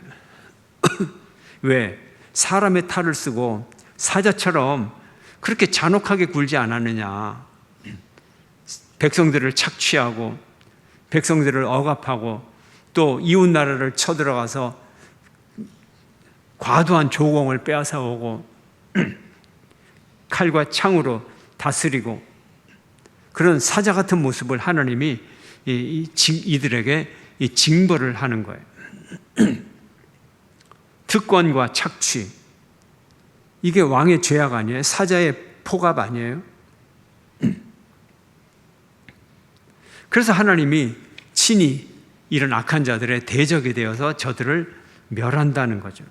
왜? 사람의 탈을 쓰고 사자처럼 그렇게 잔혹하게 굴지 않았느냐. 백성들을 착취하고 백성들을 억압하고 또 이웃 나라를 쳐들어가서 과도한 조공을 빼앗아 오고 칼과 창으로 다스리고, 그런 사자 같은 모습을 하나님이 이들에게 징벌을 하는 거예요. 특권과 착취, 이게 왕의 죄악 아니에요? 사자의 포갑 아니에요? 그래서 하나님이 친히 이런 악한 자들의 대적이 되어서 저들을 멸한다는 거죠.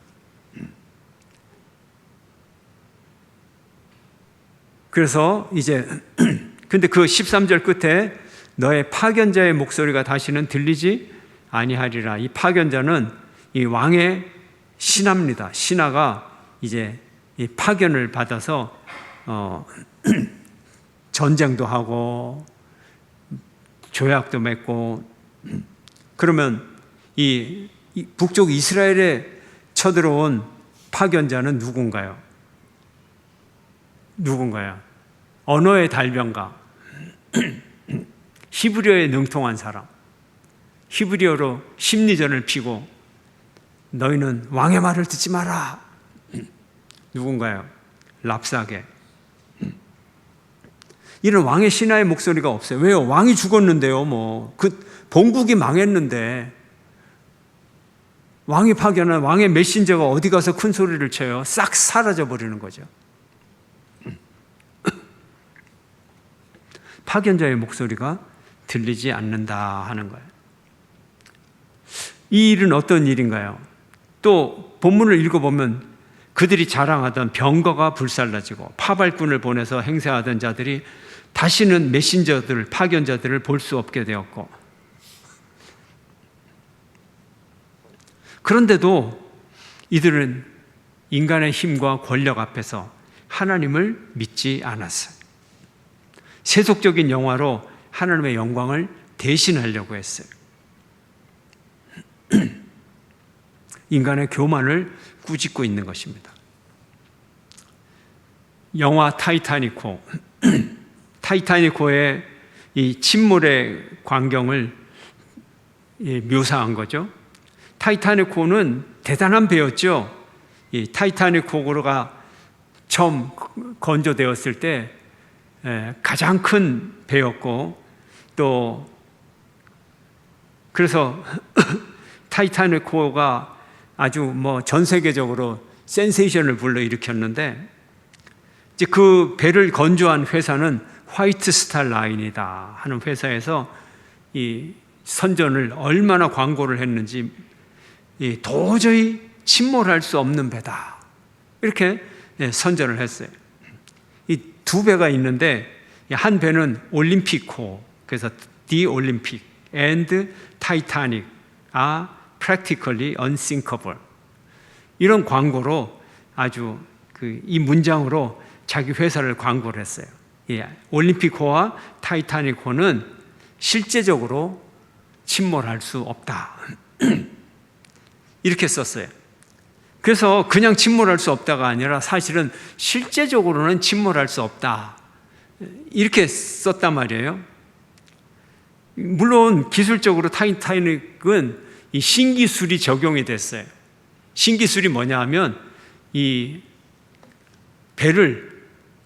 그래서 이제 근데 그 13절 끝에 너의 파견자의 목소리가 다시는 들리지 아니하리라. 이 파견자는 이 왕의 신하입니다. 신하가 이제 이 파견을 받아서 전쟁도 하고 조약도 맺고, 그러면 이 북쪽 이스라엘에 쳐들어온 파견자는 누군가요? 언어의 달변가, 히브리어에 능통한 사람, 히브리어로 심리전을 피고 너희는 왕의 말을 듣지 마라. 누군가요? 랍사게. 이런 왕의 신하의 목소리가 없어요. 왜요? 왕이 죽었는데요. 그 본국이 망했는데 왕이 파견한 왕의 메신저가 어디 가서 큰 소리를 쳐요? 싹 사라져 버리는 거죠. 파견자의 목소리가 들리지 않는다 하는 거예요. 이 일은 어떤 일인가요? 또 본문을 읽어보면 그들이 자랑하던 병거가 불살라지고 파발꾼을 보내서 행세하던 자들이 다시는 메신저들, 파견자들을 볼 수 없게 되었고, 그런데도 이들은 인간의 힘과 권력 앞에서 하나님을 믿지 않았어요. 세속적인 영화로 하나님의 영광을 대신하려고 했어요. 인간의 교만을 꾸짖고 있는 것입니다. 영화 타이타닉호, 타이타닉호의 이 침몰의 광경을 묘사한 거죠. 타이타닉호는 대단한 배였죠. 이 타이타닉호가 처음 건조되었을 때 가장 큰 배였고, 또 그래서 타이타닉호가 아주 뭐 전 세계적으로 센세이션을 불러일으켰는데, 이제 그 배를 건조한 회사는 화이트 스타 라인이다 하는 회사에서 이 선전을 얼마나 광고를 했는지, 도저히 침몰할 수 없는 배다 이렇게 선전을 했어요. 이 두 배가 있는데, 한 배는 올림픽호, 그래서 The Olympic and Titanic are practically unsinkable, 이런 광고로 아주 이 문장으로 자기 회사를 광고를 했어요. 올림픽호와 타이타닉호는 실제적으로 침몰할 수 없다 이렇게 썼어요. 그래서 그냥 침몰할 수 없다가 아니라 사실은 실제적으로는 침몰할 수 없다 이렇게 썼단 말이에요. 물론 기술적으로 타이타닉은 이 신기술이 적용이 됐어요. 신기술이 뭐냐 하면, 이 배를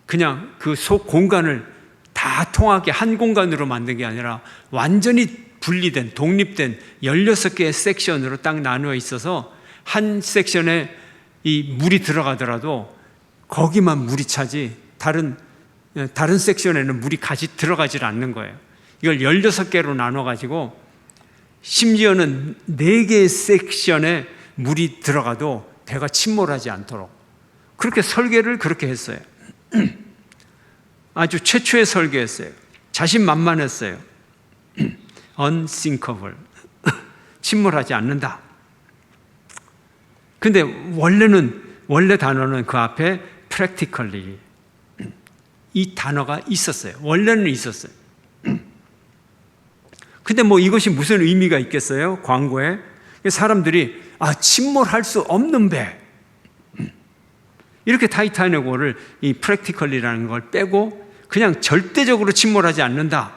그냥 그 속 공간을 다 통하게 한 공간으로 만든 게 아니라 완전히 분리된, 독립된 16개의 섹션으로 딱 나누어 있어서 한 섹션에 이 물이 들어가더라도 거기만 물이 차지 다른 섹션에는 물이 들어가질 않는 거예요. 이걸 16개로 나눠가지고 심지어는 4개의 섹션에 물이 들어가도 배가 침몰하지 않도록 그렇게 설계를 그렇게 했어요. 아주 최초의 설계였어요. 자신만만했어요. unsinkable, 침몰하지 않는다. 근데 원래 단어는 그 앞에 practically, 이 단어가 있었어요. 원래는 있었어요. 근데 뭐 이것이 무슨 의미가 있겠어요? 광고에 사람들이 침몰할 수 없는 배, 이렇게 타이타닉호를 이 practically라는 걸 빼고 그냥 절대적으로 침몰하지 않는다,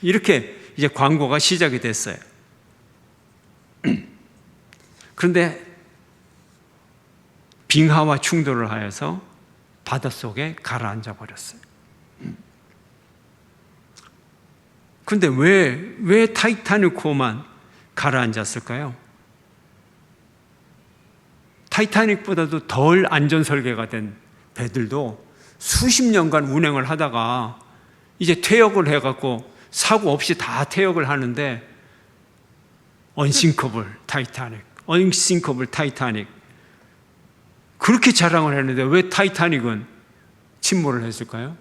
이렇게 이제 광고가 시작이 됐어요. 그런데 빙하와 충돌을 하여서 바닷속에 가라앉아 버렸어요. 그런데 왜 타이타닉호만 가라앉았을까요? 타이타닉보다도 덜 안전 설계가 된 배들도 수십 년간 운행을 하다가 이제 퇴역을 해갖고 사고 없이 다 퇴역을 하는데, unsinkable 타이타닉 그렇게 자랑을 했는데 왜 타이타닉은 침몰을 했을까요?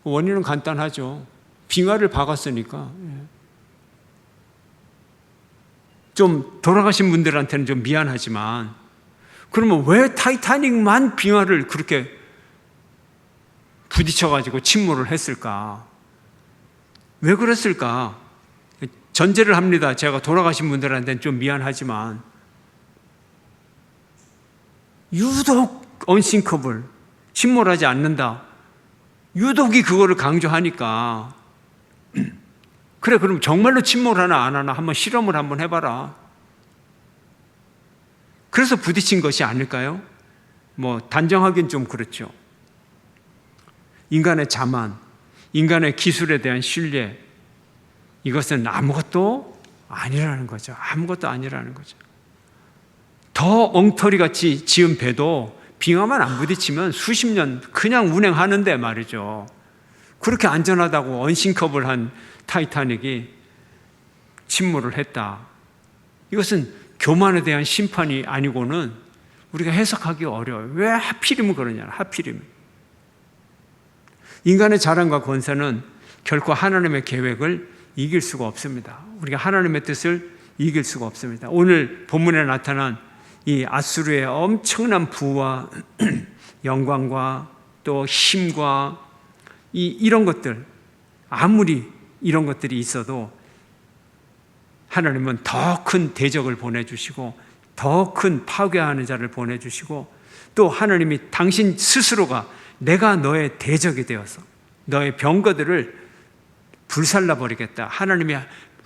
원인은 간단하죠. 빙하를 박았으니까. 좀 돌아가신 분들한테는 좀 미안하지만, 그러면 왜 타이타닉만 빙하를 그렇게 부딪혀가지고 침몰을 했을까? 왜 그랬을까? 전제를 합니다. 제가 돌아가신 분들한테는 좀 미안하지만, 유독 unsinkable, 침몰하지 않는다, 유독이 그거를 강조하니까, 그래 그럼 정말로 침몰하나 안 하나 한번 실험을 한번 해봐라, 그래서 부딪힌 것이 아닐까요? 뭐 단정하긴 좀 그렇죠. 인간의 자만, 인간의 기술에 대한 신뢰, 이것은 아무것도 아니라는 거죠. 아무것도 아니라는 거죠. 더 엉터리같이 지은 배도 빙하만 안 부딪히면 수십 년 그냥 운행하는데 말이죠. 그렇게 안전하다고 언싱커블한 타이타닉이 침몰을 했다. 이것은 교만에 대한 심판이 아니고는 우리가 해석하기 어려워요. 왜 하필이면 그러냐, 하필이면. 인간의 자랑과 권세는 결코 하나님의 계획을 이길 수가 없습니다. 우리가 하나님의 뜻을 이길 수가 없습니다. 오늘 본문에 나타난 이 아수르의 엄청난 부와 영광과 또 힘과 이런 것들, 아무리 이런 것들이 있어도 하나님은 더 큰 대적을 보내주시고 더 큰 파괴하는 자를 보내주시고 또 하나님이 당신 스스로가 내가 너의 대적이 되어서 너의 병거들을 불살라버리겠다. 하나님이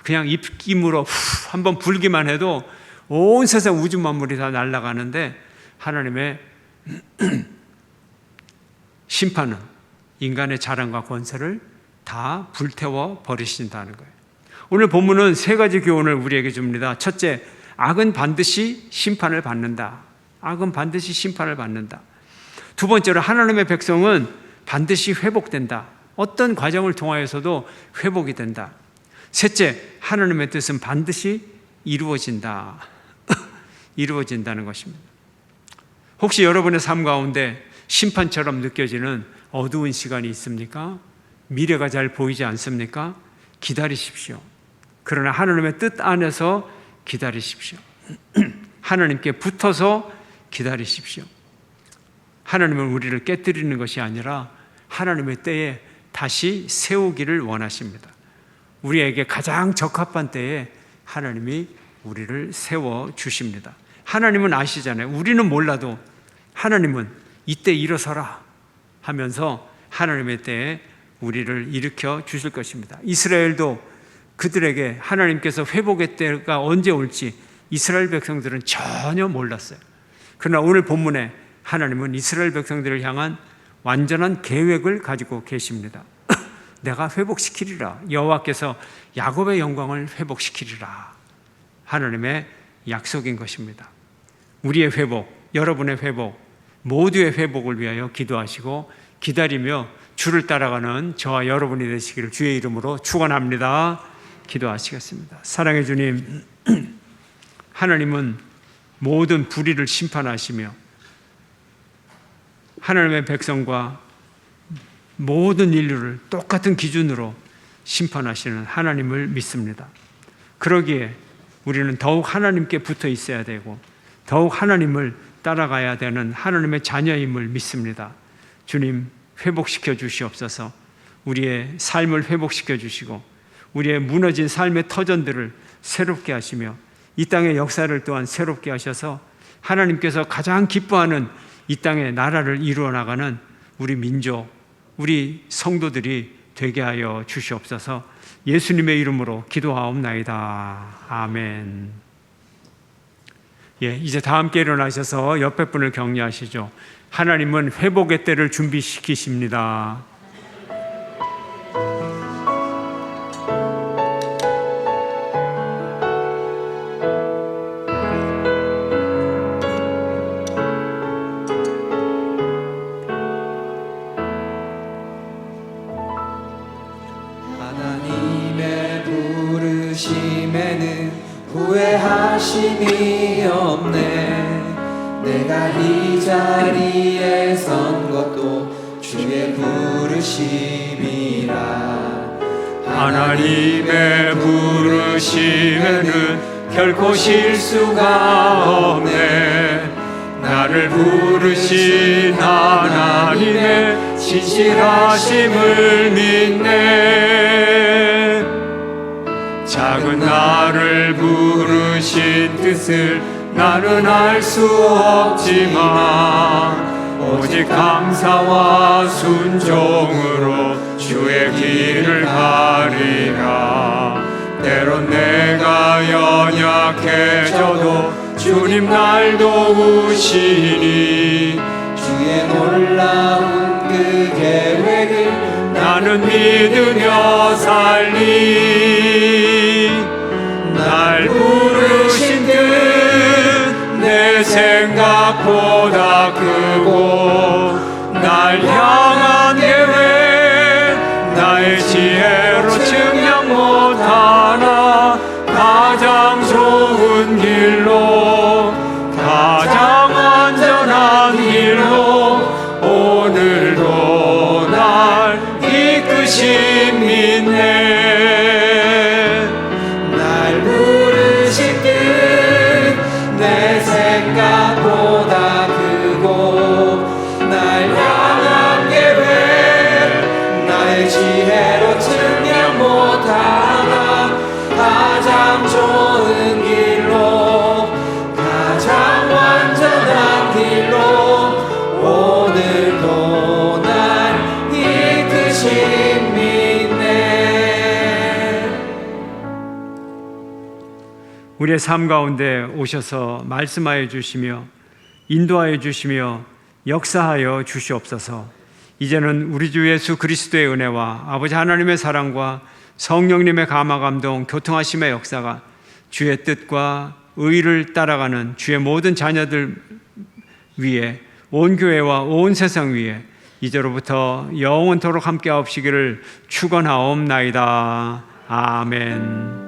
그냥 입김으로 한번 불기만 해도 온 세상 우주 만물이 다 날아가는데 하나님의 심판은 인간의 자랑과 권세를 다 불태워 버리신다는 거예요. 오늘 본문은 세 가지 교훈을 우리에게 줍니다. 첫째, 악은 반드시 심판을 받는다. 악은 반드시 심판을 받는다. 두 번째로 하나님의 백성은 반드시 회복된다. 어떤 과정을 통하여서도 회복이 된다. 셋째, 하나님의 뜻은 반드시 이루어진다. 이루어진다는 것입니다. 혹시 여러분의 삶 가운데 심판처럼 느껴지는 어두운 시간이 있습니까? 미래가 잘 보이지 않습니까? 기다리십시오. 그러나 하나님의 뜻 안에서 기다리십시오. 하나님께 붙어서 기다리십시오. 하나님은 우리를 깨뜨리는 것이 아니라 하나님의 때에 다시 세우기를 원하십니다. 우리에게 가장 적합한 때에 하나님이 우리를 세워주십니다. 하나님은 아시잖아요. 우리는 몰라도 하나님은 이때 일어서라 하면서 하나님의 때에 우리를 일으켜 주실 것입니다. 이스라엘도 그들에게 하나님께서 회복의 때가 언제 올지 이스라엘 백성들은 전혀 몰랐어요. 그러나 오늘 본문에 하나님은 이스라엘 백성들을 향한 완전한 계획을 가지고 계십니다. 내가 회복시키리라. 여호와께서 야곱의 영광을 회복시키리라. 하나님의 약속인 것입니다. 우리의 회복, 여러분의 회복, 모두의 회복을 위하여 기도하시고 기다리며 주를 따라가는 저와 여러분이 되시기를 주의 이름으로 축원합니다. 기도하시겠습니다. 사랑해 주님, 하나님은 모든 불의를 심판하시며 하나님의 백성과 모든 인류를 똑같은 기준으로 심판하시는 하나님을 믿습니다. 그러기에 우리는 더욱 하나님께 붙어 있어야 되고 더욱 하나님을 따라가야 되는 하나님의 자녀임을 믿습니다. 주님, 회복시켜 주시옵소서. 우리의 삶을 회복시켜 주시고 우리의 무너진 삶의 터전들을 새롭게 하시며 이 땅의 역사를 또한 새롭게 하셔서 하나님께서 가장 기뻐하는 이 땅의 나라를 이루어 나가는 우리 민족, 우리 성도들이 되게 하여 주시옵소서. 예수님의 이름으로 기도하옵나이다. 아멘. 이제 다 함께 일어나셔서 옆에 분을 격려하시죠. 하나님은 회복의 때를 준비시키십니다. 하나님의 부르심에는 후회하심이 없네. 내가 이 자리에 선 것도 주의 부르심이라. 하나님의 부르심에는 결코 실수가 없네. 나를 부르신 하나님의 진실하심을 믿네. 작은 나를 부르신 뜻을 나는 알 수 없지만 오직 감사와 순종으로 주의 길을 가리라. 때론 내가 연약해져도 주님 날 도우시니 주의 놀라운 그 계획을 나는 믿으며 살리. 날 부르신 뜻 내 생각보다 크고 날 향한 계획 나의 지혜로 증명 못하나 가장 좋은 길로 가장 안전한 길로 오늘도 날 이끄심 믿네. 날 부르신 뜻 내 생각보다 크고 날 향한 계획 나의 지혜로 증명 못하나 가장 좋은 길로 가장 완전한 길로 오늘도 날 이끄심 믿네. 우리의 삶 가운데 오셔서 말씀하여 주시며 인도하여 주시며 역사하여 주시옵소서. 이제는 우리 주 예수 그리스도의 은혜와 아버지 하나님의 사랑과 성령님의 감화 감동 교통하심의 역사가 주의 뜻과 의를 따라가는 주의 모든 자녀들 위에 온 교회와 온 세상 위에 이제로부터 영원토록 함께 하옵시기를 축원하옵나이다. 아멘.